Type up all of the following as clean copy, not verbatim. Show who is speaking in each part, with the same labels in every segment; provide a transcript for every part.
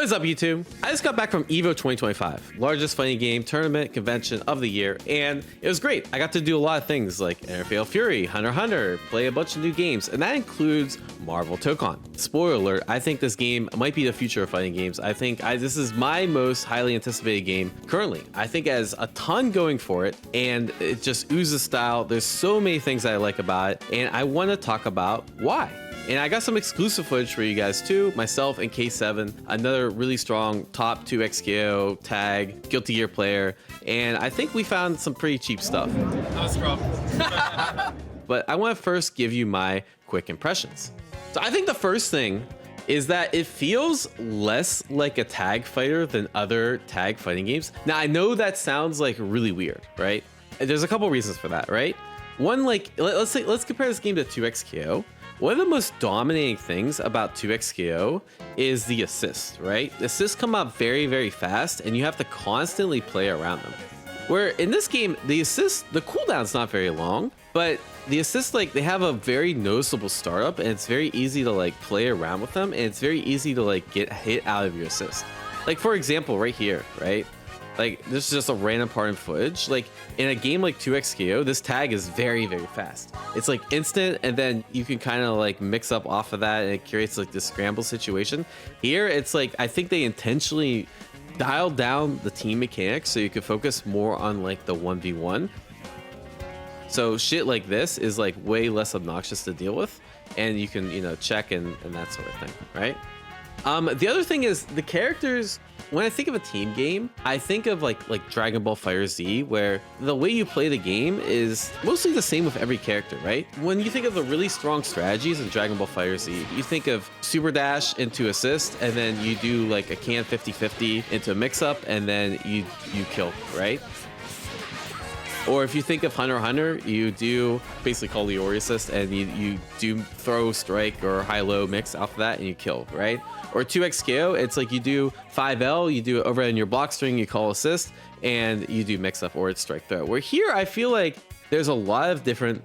Speaker 1: What is up, YouTube? I just got back from EVO 2025, largest fighting game tournament convention of the year, and it was great. I got to do a lot of things like Airfield Fury, Hunter x Hunter, play a bunch of new games, and that includes Marvel Tokon. Spoiler alert, I think this game might be the future of fighting games. I think this is my most highly anticipated game currently. I think it has a ton going for it, and it just oozes style. There's so many things I like about it, and I want to talk about why. And I got some exclusive footage for you guys too, myself and K7, another really strong top 2 XKO tag, Guilty Gear player, and I think we found some pretty cheap stuff.
Speaker 2: That was rough.
Speaker 1: But I want to first give you my quick impressions. So I think the first thing is that it feels less like a tag fighter than other tag fighting games. Now I know that sounds like really weird, right? There's a couple reasons for that, right? One, like, let's compare this game to 2XKO. One of the most dominating things about 2XKO is the assists, right? The assists come out very, very fast, and you have to constantly play around them. Where in this game, the cooldown's not very long, but the assists, like, they have a very noticeable startup, and it's very easy to like play around with them, and it's very easy to like get hit out of your assist. Like, for example, right here, right? Like, this is just a random part in footage. Like, in a game like 2XKO, this tag is very, very fast. It's like instant, and then you can kind of like mix up off of that, and it creates like this scramble situation. Here, it's like, I think they intentionally dialed down the team mechanics so you could focus more on like the 1v1. So shit like this is like way less obnoxious to deal with, and you can, you know, check and that sort of thing, right? The other thing is the characters. When I think of a team game, I think of like Dragon Ball FighterZ, where the way you play the game is mostly the same with every character, right? When you think of the really strong strategies in Dragon Ball FighterZ, you think of super dash into assist, and then you do like a can 50-50 into a mix-up, and then you kill, right? Or if you think of Hunter x Hunter, you do basically call the Ori assist, and you do throw, strike, or high-low mix off of that, and you kill, right? Or 2XKO, it's like you do 5L, you do it over in your block string, you call assist, and you do mix-up or it's strike throw. Where here, I feel like there's a lot of different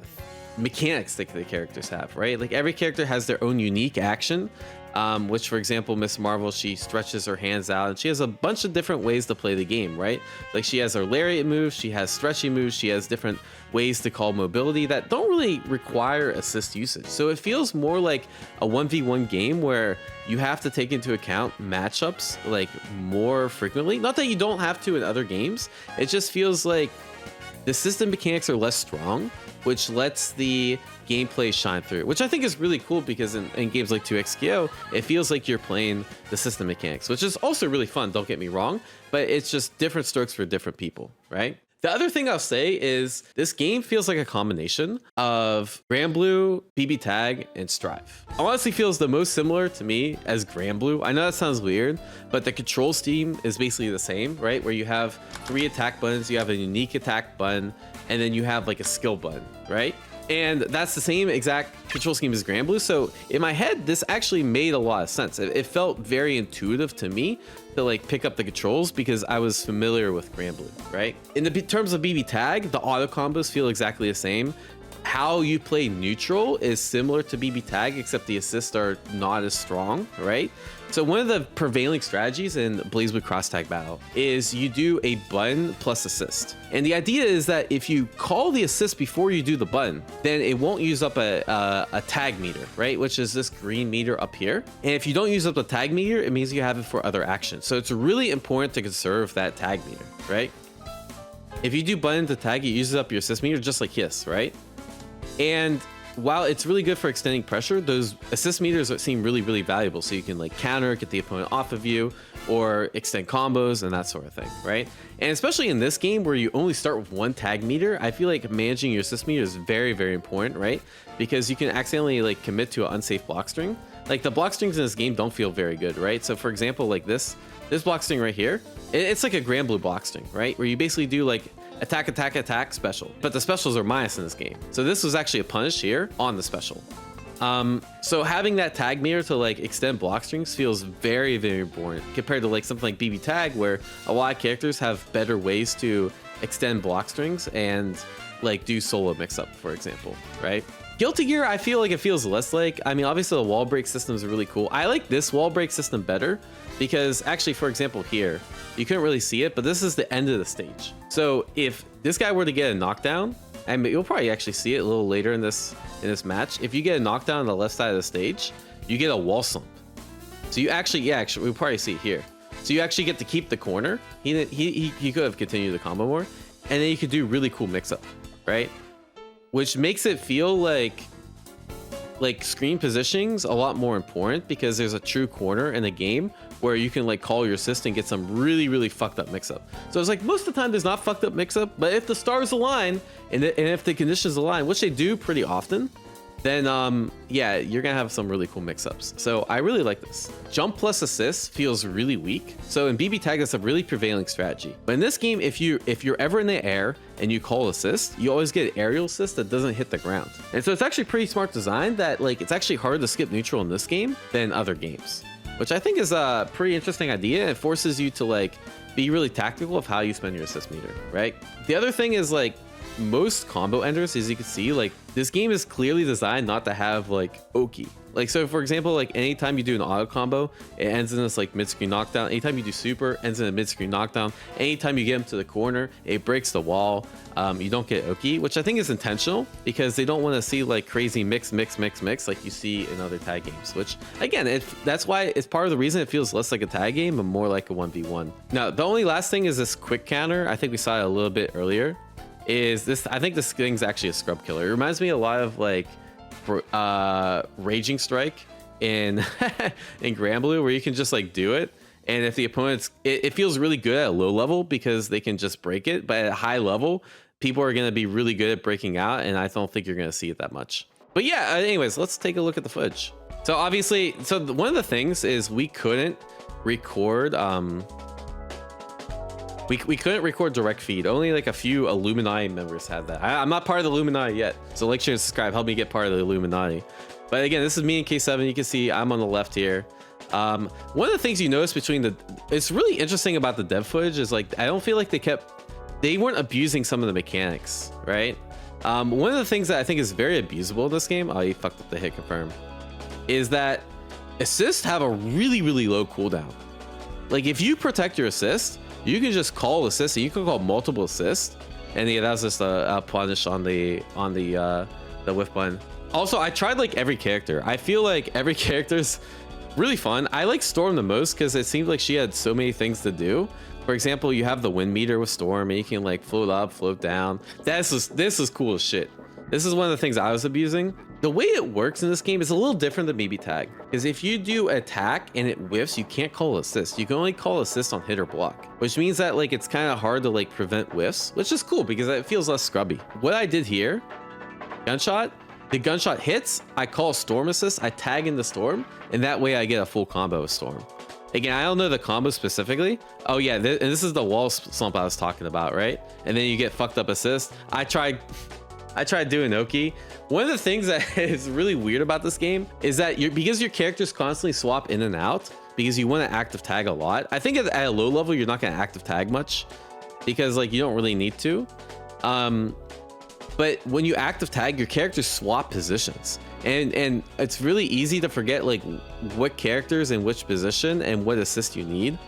Speaker 1: mechanics that the characters have, right? Like every character has their own unique action. Which, for example, Miss Marvel, she stretches her hands out, and she has a bunch of different ways to play the game, right? Like she has her lariat moves, she has stretchy moves, she has different ways to call mobility that don't really require assist usage. So it feels more like a 1v1 game where you have to take into account matchups like more frequently. Not that you don't have to in other games, it just feels like the system mechanics are less strong, which lets the gameplay shine through, which I think is really cool because in games like 2XKO, it feels like you're playing the system mechanics, which is also really fun, don't get me wrong, but it's just different strokes for different people, right? The other thing I'll say is this game feels like a combination of Granblue, BB Tag, and Strive. It honestly feels the most similar to me as Granblue. I know that sounds weird, but the control scheme is basically the same, right? Where you have 3 attack buttons, you have a unique attack button, and then you have like a skill button, right? And that's the same exact control scheme as Granblue. So in my head, this actually made a lot of sense. It felt very intuitive to me to like pick up the controls because I was familiar with Granblue, right? In the terms of BB Tag, the auto combos feel exactly the same. How you play neutral is similar to BB Tag, except the assists are not as strong, right? So one of the prevailing strategies in BlazBlue Cross Tag Battle is you do a button plus assist. And the idea is that if you call the assist before you do the button, then it won't use up a tag meter, right? Which is this green meter up here. And if you don't use up the tag meter, it means you have it for other actions. So it's really important to conserve that tag meter, right? If you do button to tag, it uses up your assist meter just like Hiss, right? And while it's really good for extending pressure, those assist meters seem really, really valuable. So you can like counter, get the opponent off of you, or extend combos and that sort of thing, right? And especially in this game where you only start with 1 tag meter, I feel like managing your assist meter is very, very important, right? Because you can accidentally like commit to an unsafe block string. Like the block strings in this game don't feel very good, right? So for example, like this block string right here, it's like a Granblue block string, right? Where you basically do like attack, attack, attack special, but the specials are minus in this game. So this was actually a punish here on the special. So having that tag meter to like extend block strings feels very, very important compared to like something like BB Tag, where a lot of characters have better ways to extend block strings and like do solo mix up, for example, right? Guilty Gear, I feel like it feels less like. I mean, obviously the wall break system is really cool. I like this wall break system better because actually, for example, here, you couldn't really see it, but this is the end of the stage. So if this guy were to get a knockdown, and you'll probably actually see it a little later in this match, if you get a knockdown on the left side of the stage, you get a wall slump. So you actually, yeah, actually, we'll probably see it here. So you actually get to keep the corner. He could have continued the combo more, and then you could do really cool mix-up, right? Which makes it feel like screen positioning's a lot more important because there's a true corner in the game where you can like call your assist and get some really fucked up mix-up. So it's like most of the time there's not fucked up mix-up, but if the stars align and if the conditions align, which they do pretty often, then yeah, you're gonna have some really cool mix-ups. So I really like this. Jump plus assist feels really weak. So in BB tag, that's a really prevailing strategy. But in this game, if you're ever in the air and you call assist, you always get an aerial assist that doesn't hit the ground. And so it's actually pretty smart design that like it's actually harder to skip neutral in this game than other games, which I think is a pretty interesting idea. It forces you to like be really tactical of how you spend your assist meter, right? The other thing is like most combo enders, as you can see, like this game is clearly designed not to have like Oki. Like, so for example, like anytime you do an auto combo, it ends in this like mid-screen knockdown. Anytime you do super, ends in a mid-screen knockdown. Anytime you get him to the corner, it breaks the wall. You don't get Oki, which I think is intentional because they don't want to see like crazy mix like you see in other tag games, which again, that's why it's part of the reason it feels less like a tag game and more like a 1v1. Now, the only last thing is this quick counter. I think we saw it a little bit earlier. Is this? I think this thing's actually a scrub killer. It reminds me a lot of like Raging Strike in in Granblue, where you can just like do it, and if the opponent's, it feels really good at a low level because they can just break it, but at a high level, people are going to be really good at breaking out, and I don't think you're going to see it that much. But yeah, anyways, let's take a look at the footage. So obviously, one of the things is we couldn't record. We couldn't record direct feed. Only like a few Illuminati members had that. I'm not part of the Illuminati yet. So like, share, and subscribe. Help me get part of the Illuminati. But again, this is me and K7. You can see I'm on the left here. One of the things you notice it's really interesting about the dev footage is like, I don't feel like they weren't abusing some of the mechanics, right? One of the things that I think is very abusable in this game, oh, you fucked up the hit confirm, is that assists have a really low cooldown. Like if you protect your assist, you can just call assist, and you can call multiple assists, and yeah, that was just a punish on the whiff button. Also, I tried like every character. I feel like every character's really fun. I like Storm the most because it seemed like she had so many things to do. For example, you have the wind meter with Storm, and you can like float up, float down. This is cool as shit. This is one of the things I was abusing. The way it works in this game is a little different than BB tag, because if you do attack and it whiffs, you can't call assist. You can only call assist on hit or block, which means that like it's kind of hard to like prevent whiffs, which is cool because it feels less scrubby. What I did here, gunshot, the gunshot hits, I call storm assist, I tag in the storm, and that way I get a full combo of storm. Again, I don't know the combo specifically. Oh yeah, and this is the wall slump I was talking about, right? And then you get fucked up assist. I tried doing Oki. One of the things that is really weird about this game is that because your characters constantly swap in and out, because you want to active tag a lot. I think at a low level, you're not going to active tag much because like you don't really need to. But when you active tag, your characters swap positions, and it's really easy to forget like what characters in which position and what assist you need.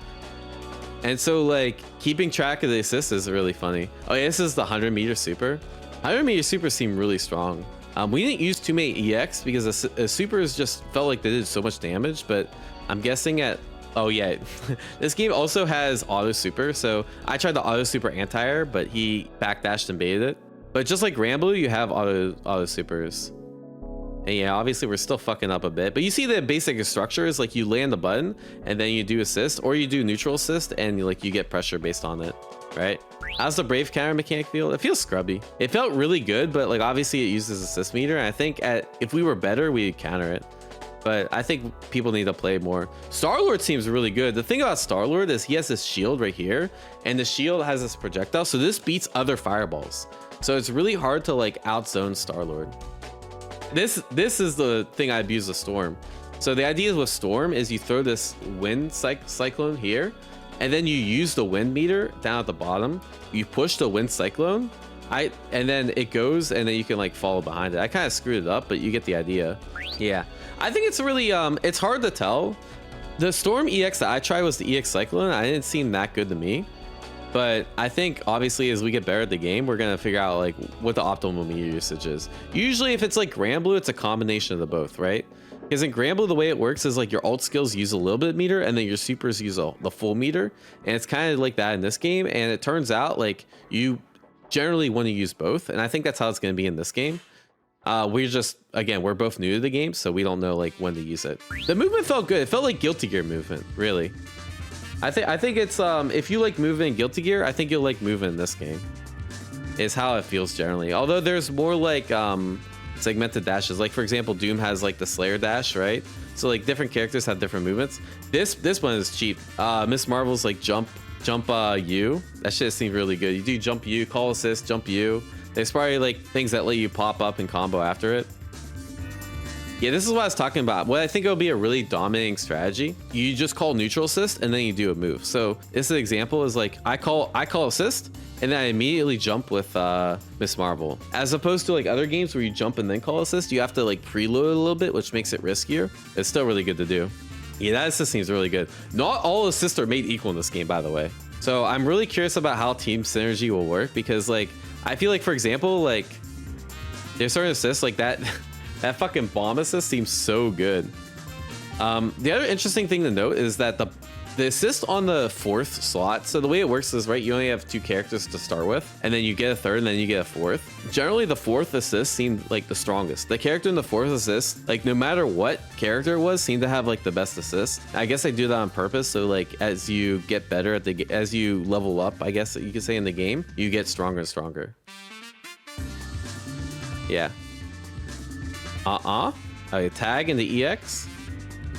Speaker 1: And so like keeping track of the assist is really funny. Oh yeah, this is the 100-meter super. 100-meter supers seem really strong. We didn't use too many EX because the supers just felt like they did so much damage, but I'm guessing oh yeah, this game also has auto super, so I tried the auto super anti-air, but he backdashed and baited it. But just like Granblue, you have auto supers. And yeah, obviously we're still fucking up a bit, but you see the basic structure is like you land the button and then you do assist, or you do neutral assist and you get pressure based on it, right? How's the Brave counter mechanic feel? It feels scrubby. It felt really good, but like obviously it uses assist meter, and I think if we were better, we'd counter it. But I think people need to play more. Star-Lord seems really good. The thing about Star-Lord is he has this shield right here, and the shield has this projectile, so this beats other fireballs. So it's really hard to like outzone Star-Lord. This is the thing I abuse the Storm. So the idea with Storm is you throw this wind cyclone here, and then you use the wind meter down at the bottom. You push the wind cyclone, And then it goes, and then you can like follow behind it. I kind of screwed it up, but you get the idea. Yeah, I think it's really it's hard to tell. The Storm EX that I tried was the EX Cyclone. I didn't seem that good to me, but I think obviously as we get better at the game, we're gonna figure out like what the optimal meter usage is. Usually if it's like Grand Blue, it's a combination of the both, right? Because in Grand Blue, the way it works is like your ult skills use a little bit of meter, and then your supers use the full meter, and it's kind of like that in this game. And it turns out like you generally want to use both, and I think that's how it's going to be in this game. We're just, again, we're both new to the game, so we don't know like when to use it. The movement felt good. It felt like Guilty Gear movement, really. I think it's if you like movement in Guilty Gear, I think you'll like movement in this game. Is how it feels generally. Although there's more like segmented dashes. Like for example, Doom has like the Slayer dash, right? So like different characters have different movements. This one is cheap. Miss Marvel's like jump U. That shit seems really good. You do jump U, call assist, jump U. There's probably like things that let you pop up and combo after it. Yeah, this is what I was talking about. What I think it'll be a really dominating strategy. You just call neutral assist and then you do a move. So this example is like I call assist and then I immediately jump with Miss Marvel. As opposed to like other games where you jump and then call assist, you have to like preload a little bit, which makes it riskier. It's still really good to do. Yeah, that assist seems really good. Not all assists are made equal in this game, by the way. So I'm really curious about how team synergy will work, because like I feel like, for example, like there's certain assists like that that fucking bomb assist seems so good. The other interesting thing to note is that the assist on the 4th slot, so the way it works is, right, you only have 2 characters to start with, and then you get a 3rd, and then you get a 4th. Generally, the 4th assist seemed like the strongest. The character in the 4th assist, like no matter what character it was, seemed to have like the best assist. I guess I do that on purpose, so like as you get better at as you level up, I guess you could say, in the game, you get stronger and stronger. Yeah. Tag in the EX.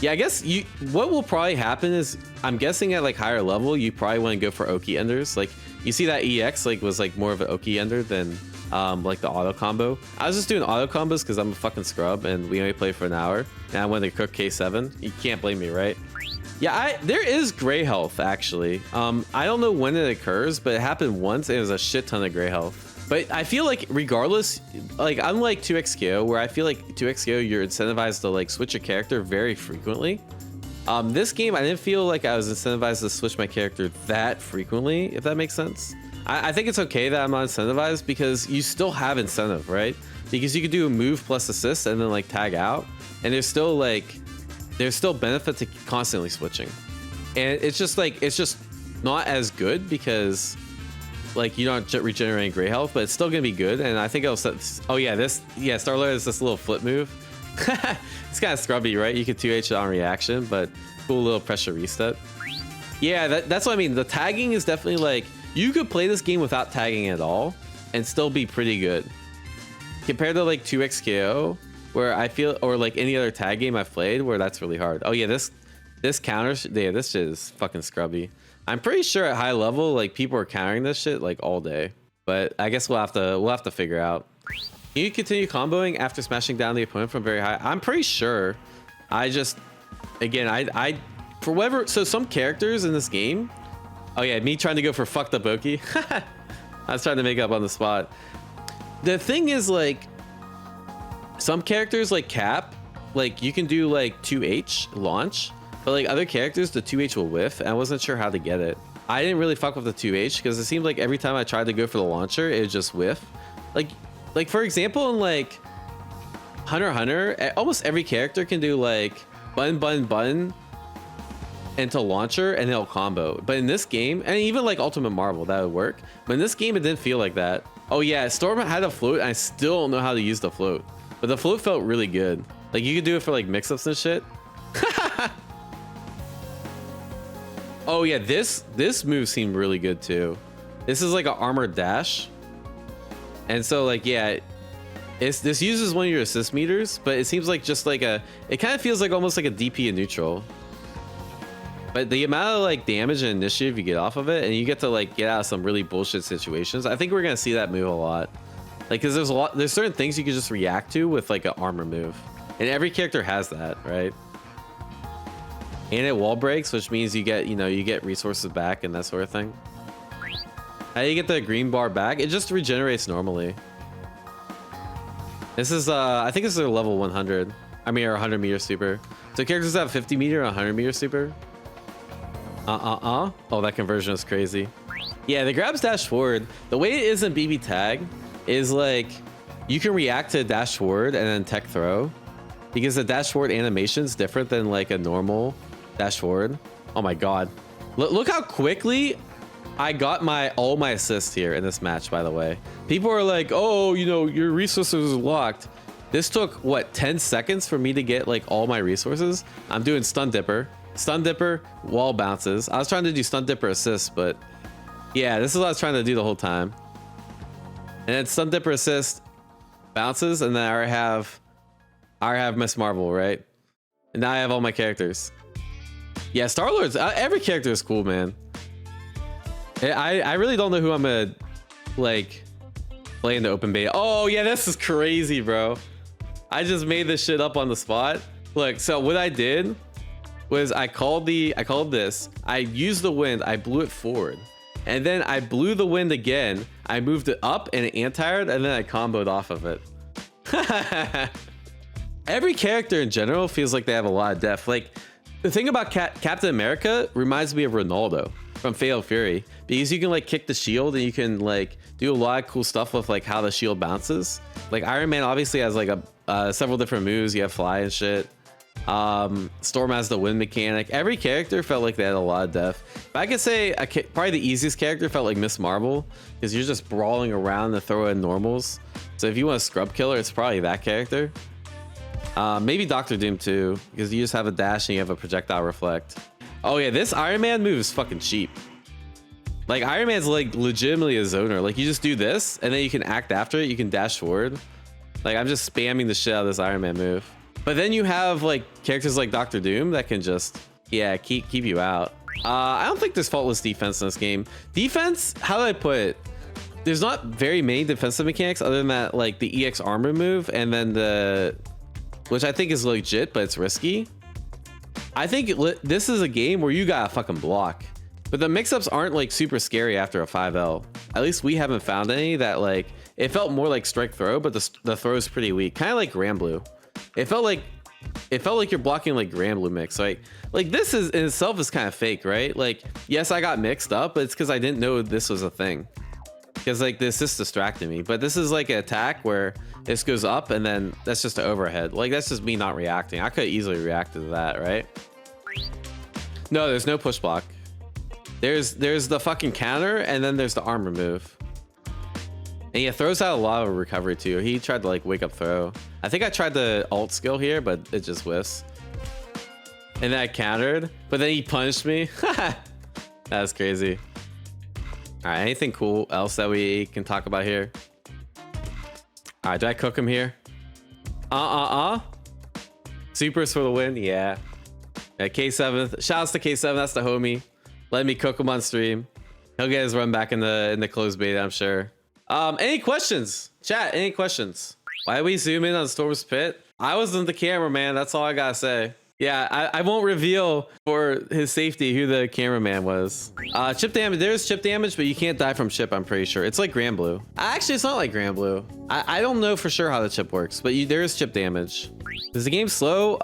Speaker 1: Yeah, I guess what will probably happen is, I'm guessing at like higher level, you probably want to go for Oki enders. Like you see that EX like was like more of an Oki ender than like the auto combo. I was just doing auto combos because I'm a fucking scrub and we only play for an hour. And I wanted to cook K7. You can't blame me, right? Yeah, there is gray health actually. I don't know when it occurs, but it happened once and it was a shit ton of gray health. But I feel like regardless, like unlike 2xKO, where I feel like 2xKO you're incentivized to like switch your character very frequently. This game I didn't feel like I was incentivized to switch my character that frequently, if that makes sense. I think it's okay that I'm not incentivized because you still have incentive, right? Because you could do a move plus assist and then like tag out, and there's still benefit to constantly switching. And it's just not as good because like you're not regenerating gray health, but it's still gonna be good. And I think it'll set. Oh yeah, Starlord is this little flip move. It's kind of scrubby, right? You can 2H it on reaction, but cool little pressure reset. Yeah, that's what I mean. The tagging is definitely like, you could play this game without tagging at all and still be pretty good compared to like 2xKO, where I feel, or like any other tag game I've played where that's really hard. Oh yeah, this counters. Yeah, this shit is fucking scrubby. I'm pretty sure at high level, like people are countering this shit like all day, but I guess we'll have to figure out. Can you continue comboing after smashing down the opponent from very high? I'm pretty sure. I for whatever. So some characters in this game. Oh yeah, me trying to go for fucked up Oki. I was trying to make up on the spot. The thing is, like, some characters like Cap, like you can do like 2H launch. But like other characters, the 2H will whiff, and I wasn't sure how to get it. I didn't really fuck with the 2H because it seemed like every time I tried to go for the launcher, it would just whiff. Like for example, in like Hunter x Hunter, almost every character can do like button into launcher and it'll combo. But in this game, and even like Ultimate Marvel, that would work. But in this game, it didn't feel like that. Oh yeah, Storm had a float, and I still don't know how to use the float. But the float felt really good. Like you could do it for like mix-ups and shit. Oh yeah, this move seemed really good too. This is like an armored dash, and so like yeah, this uses one of your assist meters, but it seems like just like it kind of feels like almost like a DP in neutral. But the amount of like damage and initiative you get off of it, and you get to like get out of some really bullshit situations. I think we're gonna see that move a lot, like because there's certain things you can just react to with like an armor move, and every character has that, right? And it wall breaks, which means you get resources back and that sort of thing. How do you get the green bar back? It just regenerates normally. This is, I think this is their level 100. I mean, or 100 meter super. So characters have 50 meter and 100 meter super. Oh, that conversion is crazy. Yeah, the grabs dash forward. The way it is in BB tag is like, you can react to dash forward and then tech throw. Because the dash forward animation is different than like a normal dash forward. Oh my God. Look how quickly I got all my assists here in this match, by the way. People are like, oh, you know, your resources are locked. This took, what, 10 seconds for me to get like all my resources? I'm doing stun dipper, wall bounces. I was trying to do stun dipper assist, but yeah, this is what I was trying to do the whole time. And then stun dipper assist, bounces, and then I have Miss Marvel, right? And now I have all my characters. Yeah, Star-Lord's, every character is cool, man. I really don't know who I'm gonna like play in the open beta. Oh yeah, this is crazy, bro. I just made this shit up on the spot. Look, so what I did was I called this, I used the wind, I blew it forward, and then I blew the wind again. I moved it up and it anti-aired, and then I comboed off of it. Every character in general feels like they have a lot of depth. Like the thing about Captain America reminds me of Ronaldo from Fatal Fury, because you can like kick the shield and you can like do a lot of cool stuff with like how the shield bounces. Like Iron Man obviously has like several different moves. You have fly and shit. Storm has the wind mechanic. Every character felt like they had a lot of depth. If I could say probably the easiest character felt like Miss Marvel, because you're just brawling around to throw in normals. So if you want a scrub killer, it's probably that character. Maybe Doctor Doom too, because you just have a dash and you have a projectile reflect. Oh yeah, this Iron Man move is fucking cheap. Like Iron Man's like legitimately a zoner. Like you just do this and then you can act after it. You can dash forward. Like I'm just spamming the shit out of this Iron Man move. But then you have like characters like Doctor Doom that can just, yeah, keep you out. I don't think there's faultless defense in this game. Defense, how do I put it? There's not very many defensive mechanics other than that, like the EX armor move, and then which I think is legit, but it's risky. I think this is a game where you gotta fucking block. But the mix-ups aren't like super scary after a 5L. At least we haven't found any that like, it felt more like strike throw, but the throw is pretty weak. Kind of like Granblue. It felt like you're blocking like Granblue mix. Like this is in itself is kind of fake, right? Like, yes, I got mixed up, but it's because I didn't know this was a thing. Because like this just distracted me. But this is like an attack where this goes up and then that's just an overhead. Like that's just me not reacting. I could easily react to that, right? No, there's no push block. There's the fucking counter and then there's the armor move. And yeah, throws out a lot of recovery too. He tried to like wake up throw. I think I tried the alt skill here, but it just whiffs. And then I countered, but then he punished me. That's crazy. All right, anything cool else that we can talk about here? All right, do I cook him here? Supers for the win, yeah. K7, shouts to K7, that's the homie. Let me cook him on stream. He'll get his run back in the closed beta, I'm sure. Any questions? Chat, any questions? Why did we zoom in on Storm's Pit? I wasn't the cameraman, that's all I gotta say. Yeah, I won't reveal for his safety who the cameraman was. Chip damage, there's chip damage, but you can't die from chip, I'm pretty sure. It's like Granblue. Actually, it's not like Granblue. I don't know for sure how the chip works, but there is chip damage. Is the game slow?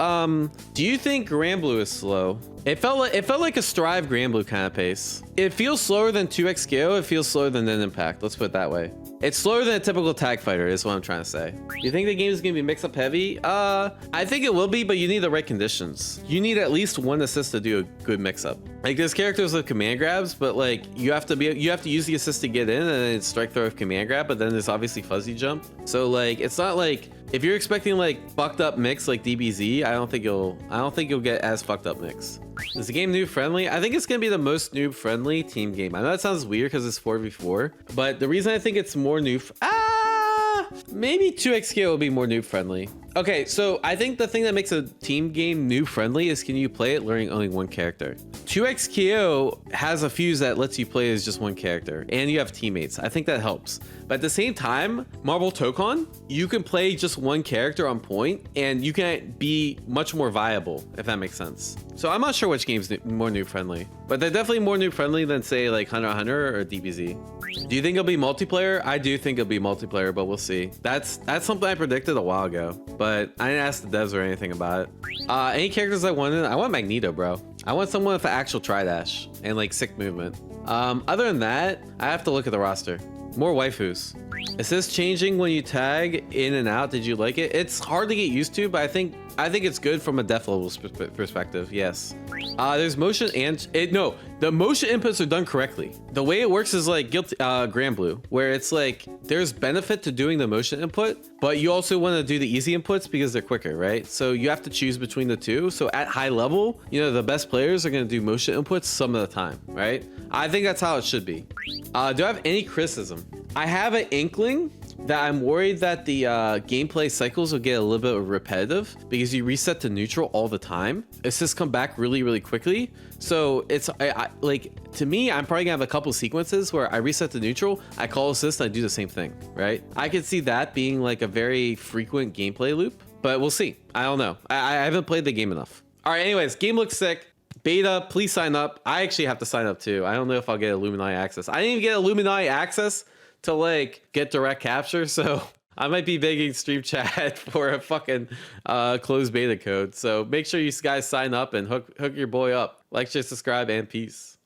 Speaker 1: Do you think Granblue is slow? It felt like a Strive Granblue kind of pace. It feels slower than 2x KO. It feels slower than Nin Impact. Let's put it that way. It's slower than a typical tag fighter is what I'm trying to say. You think the game is gonna be mix up heavy? I think it will be, but you need the right conditions. You need at least one assist to do a good mix up. Like there's characters with command grabs, but like you have to use the assist to get in, and then it's strike throw with command grab, but then there's obviously fuzzy jump. So like it's not like if you're expecting like fucked up mix like DBZ, I don't think you'll get as fucked up mix. Is the game noob friendly? I think it's gonna be the most noob friendly team game. I know that sounds weird because it's 4v4, but the reason I think it's more noob, maybe 2xk will be more noob friendly. Okay, so I think the thing that makes a team game noob friendly is can you play it learning only one character? 2xKO has a fuse that lets you play as just one character, and you have teammates. I think that helps. But at the same time, Marble Tokon, you can play just one character on point, and you can be much more viable, if that makes sense. So I'm not sure which game's more noob friendly, but they're definitely more noob friendly than say like Hunter x Hunter or DBZ. Do you think it'll be multiplayer? I do think it'll be multiplayer, but we'll see. That's something I predicted a while ago, but I didn't ask the devs or anything about it. Any characters I wanted? I want Magneto, bro. I want someone with an actual tri-dash and like sick movement. Other than that, I have to look at the roster. More waifus. Is this changing when you tag in and out? Did you like it? It's hard to get used to, but I think it's good from a depth level perspective. Yes. There's motion and no, the motion inputs are done correctly. The way it works is like Grand Blue, where it's like there's benefit to doing the motion input, but you also want to do the easy inputs because they're quicker, right? So you have to choose between the two. So at high level, you know, the best players are going to do motion inputs some of the time, right? I think that's how it should be. Do I have any criticism? I have an inkling that I'm worried that the gameplay cycles will get a little bit repetitive because you reset to neutral all the time. Assists come back really, really quickly. So it's like, to me, I'm probably gonna have a couple sequences where I reset to neutral, I call assist, and I do the same thing, right? I could see that being like a very frequent gameplay loop, but we'll see. I don't know. I haven't played the game enough. All right, anyways, game looks sick. Beta, please sign up. I actually have to sign up too. I don't know if I'll get Illuminati access. I didn't even get Illuminati access to like get direct capture, so I might be begging stream chat for a fucking closed beta code. So make sure you guys sign up and hook your boy up. Like, share, subscribe, and peace.